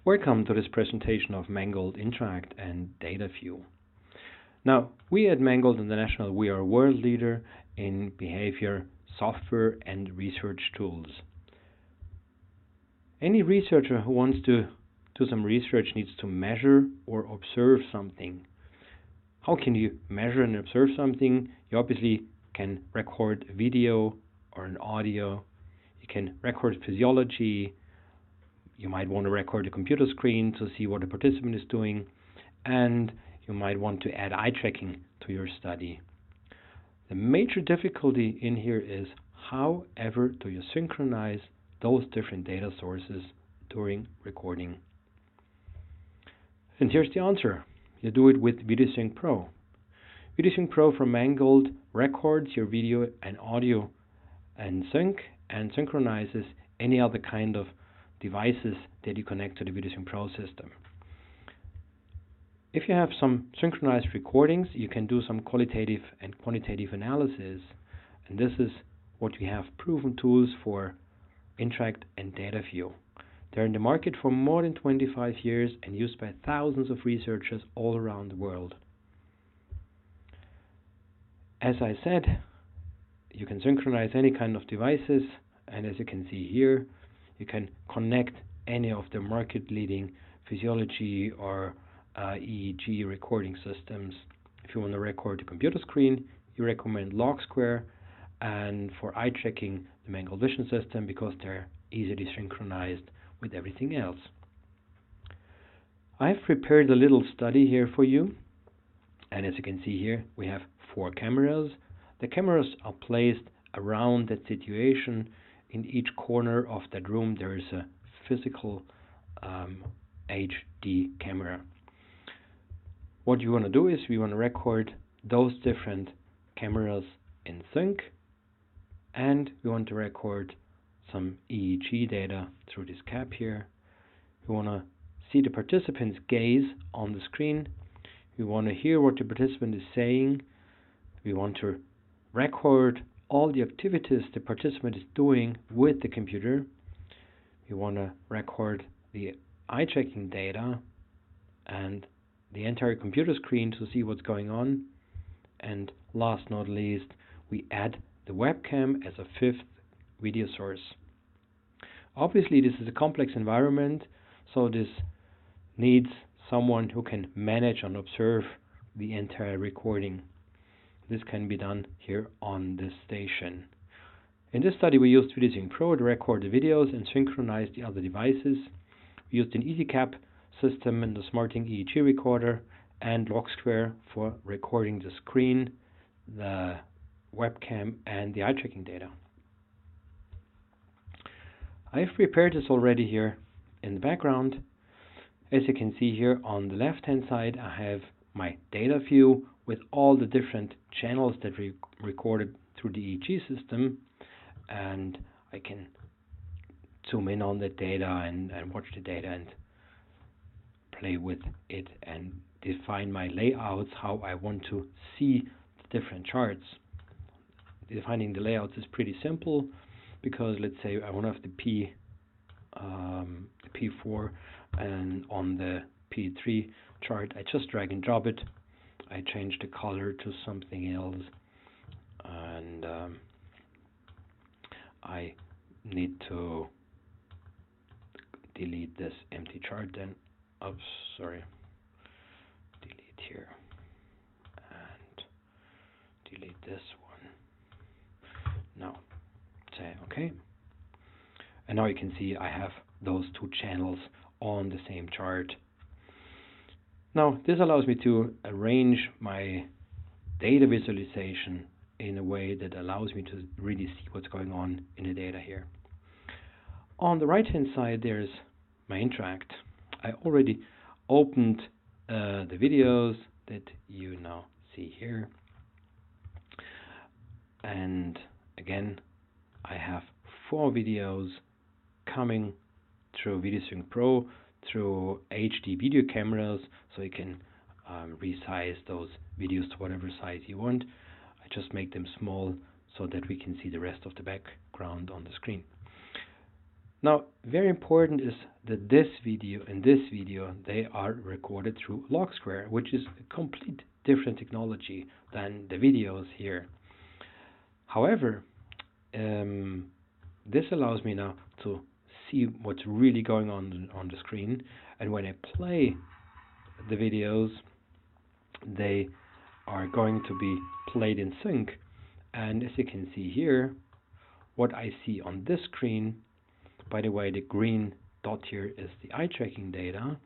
Welcome to this presentation of Mangold Interact and Data View. Now, we at Mangold International, we are a world leader in behavior software and research tools. Any researcher who wants to do some research needs to measure or observe something. How can you measure and observe something? You obviously can record a video or an audio. You can record physiology. You might want to record a computer screen to see what the participant is doing, and you might want to add eye tracking to your study. The major difficulty in here is how ever do you synchronize those different data sources during recording? And here's the answer. You do it with VideoSync Pro. VideoSync Pro from Mangold records your video and audio and synchronizes any other kind of devices that you connect to the VideoSync Pro system. If you have some synchronized recordings, you can do some qualitative and quantitative analysis, and this is what we have proven tools for Interact and Data View. They're in the market for more than 25 years and used by thousands of researchers all around the world. As I said, you can synchronize any kind of devices, and as you can see here, you can connect any of the market-leading physiology or EEG recording systems. If you want to record a computer screen, you recommend LogSquare, and for eye tracking, the Mangold Vision system, because they're easily synchronized with everything else. I've prepared a little study here for you, and as you can see here, we have 4 cameras. The cameras are placed around that situation. In each corner of that room there is a physical HD camera. What you want to do is we want to record those different cameras in sync, and we want to record some EEG data through this cap here. We want to see the participant's gaze on the screen. We want to hear what the participant is saying. We want to record all the activities the participant is doing with the computer. We want to record the eye tracking data and the entire computer screen to see what's going on. And last not least, we add the webcam as a 5th video source. Obviously, this is a complex environment, so this needs someone who can manage and observe the entire recording. This can be done here on this station. In this study, we used VideoSync Pro to record the videos and synchronize the other devices. We used an EasyCap system and the SmartThing EEG recorder and LogSquare for recording the screen, the webcam, and the eye tracking data. I've prepared this already here in the background. As you can see here on the left-hand side, I have my data view with all the different channels that we recorded through the EEG system, and I can zoom in on the data and watch the data and play with it and define my layouts, how I want to see the different charts. Defining the layouts is pretty simple, because let's say I want to have the P4 and on the P3 chart, I just drag and drop it. I change the color to something else, and I need to delete this empty chart then. Oops, sorry. Delete here and delete this one. Now say OK, and now you can see I have those 2 channels on the same chart. Now, this allows me to arrange my data visualization in a way that allows me to really see what's going on in the data here. On the right-hand side, there's my Interact. I already opened the videos that you now see here. And again, I have 4 videos coming through VideoSync Pro through HD video cameras, so you can resize those videos to whatever size you want. I just make them small so that we can see the rest of the background on the screen. Now, very important is that this video and this video, they are recorded through log square, which is a complete different technology than the videos here. However, this allows me now to see what's really going on the screen, and when I play the videos, they are going to be played in sync. And as you can see here, what I see on this screen, by the way, the green dot here is the eye tracking data,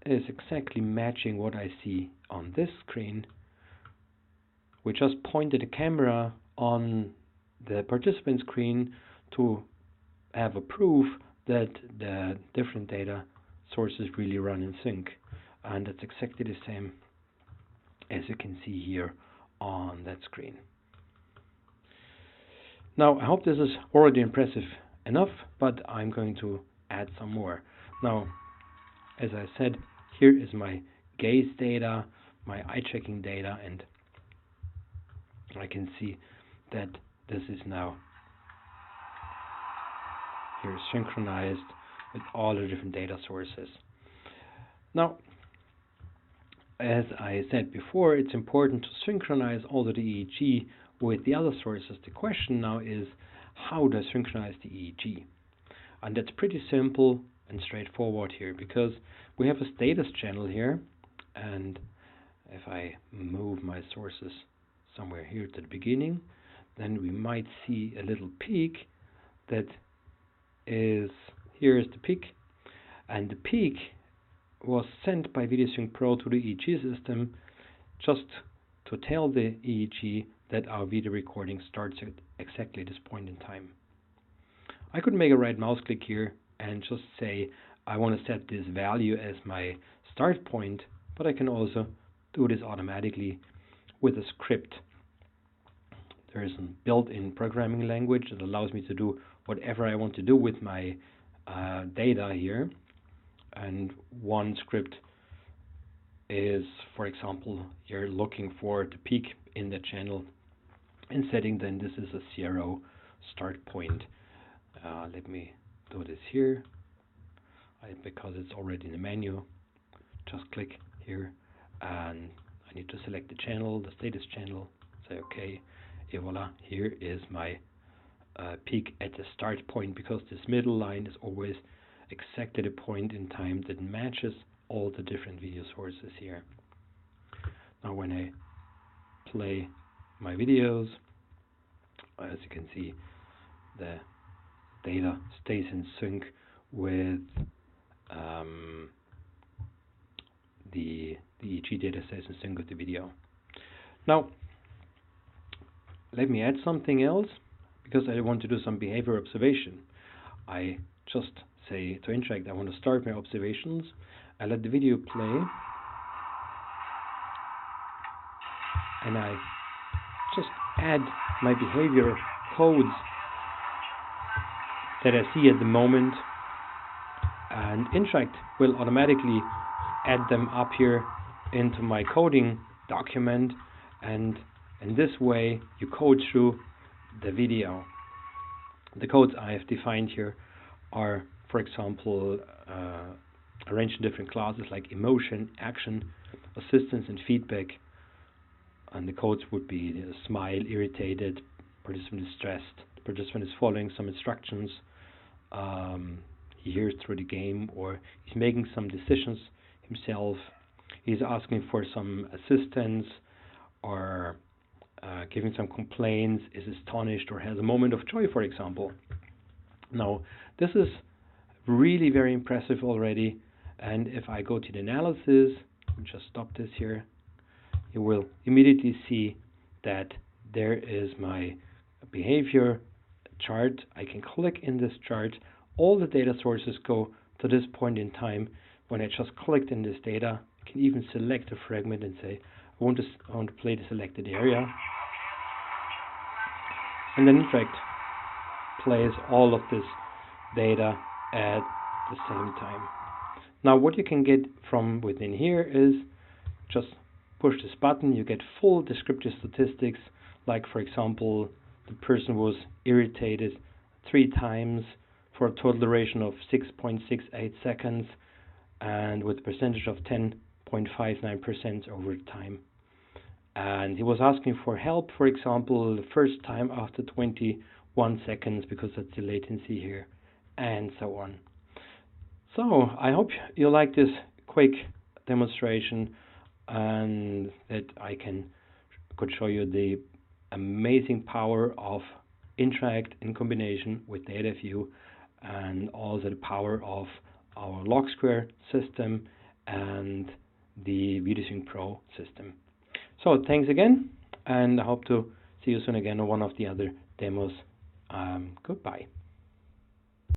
is exactly matching what I see on this screen. We just pointed the camera on the participant screen to have a proof that the different data sources really run in sync, and that's exactly the same as you can see here on that screen. Now, I hope this is already impressive enough, but I'm going to add some more. Now, as I said, here is my gaze data, my eye tracking data, and I can see that this is now here synchronized with all the different data sources. Now, as I said before, it's important to synchronize also the EEG with the other sources. The question now is, how do I synchronize the EEG? And that's pretty simple and straightforward here, because we have a status channel here, and if I move my sources somewhere here to the beginning, then we might see a little peak that is, here is the peak, and the peak was sent by VideoSync Pro to the EEG system just to tell the EEG that our video recording starts at exactly this point in time. I could make a right mouse click here and just say I want to set this value as my start point, but I can also do this automatically with a script. There is a built-in programming language that allows me to do whatever I want to do with my data here. And one script is, for example, you're looking for the peak in the channel and setting then this is a 0 start point. Let me do this here because it's already in the menu. Just click here and I need to select the channel, the status channel, say OK, et voila, here is my peak at the start point, because this middle line is always exactly the point in time that matches all the different video sources here. Now when I play my videos, as you can see, the data stays in sync with the EEG data stays in sync with the video. Now let me add something else, because I want to do some behavior observation. I just say to Interact, I want to start my observations. I let the video play, and I just add my behavior codes that I see at the moment, and Interact will automatically add them up here into my coding document, and in this way you code through the video. The codes I have defined here are, for example, arranged in different classes like emotion, action, assistance, and feedback. And the codes would be smile, irritated, participant is stressed, the participant is following some instructions, he hears through the game, or he's making some decisions himself, he's asking for some assistance, or giving some complaints, is astonished, or has a moment of joy, for example. Now, this is really very impressive already, and if I go to the analysis, just stop this here, you will immediately see that there is my behavior chart. I can click in this chart. All the data sources go to this point in time. When I just clicked in this data, I can even select a fragment and say, I want to play the selected area. And then Interact plays all of this data at the same time. Now what you can get from within here is just push this button, you get full descriptive statistics, like for example the person was irritated 3 times for a total duration of 6.68 seconds and with a percentage of 10.59% over time. And he was asking for help, for example, the first time after 21 seconds, because that's the latency here, and so on. So I hope you like this quick demonstration and that I could show you the amazing power of Interact in combination with data view, and also the power of our log square system and the VideoSync Pro system. So thanks again, and I hope to see you soon again on one of the other demos. Goodbye.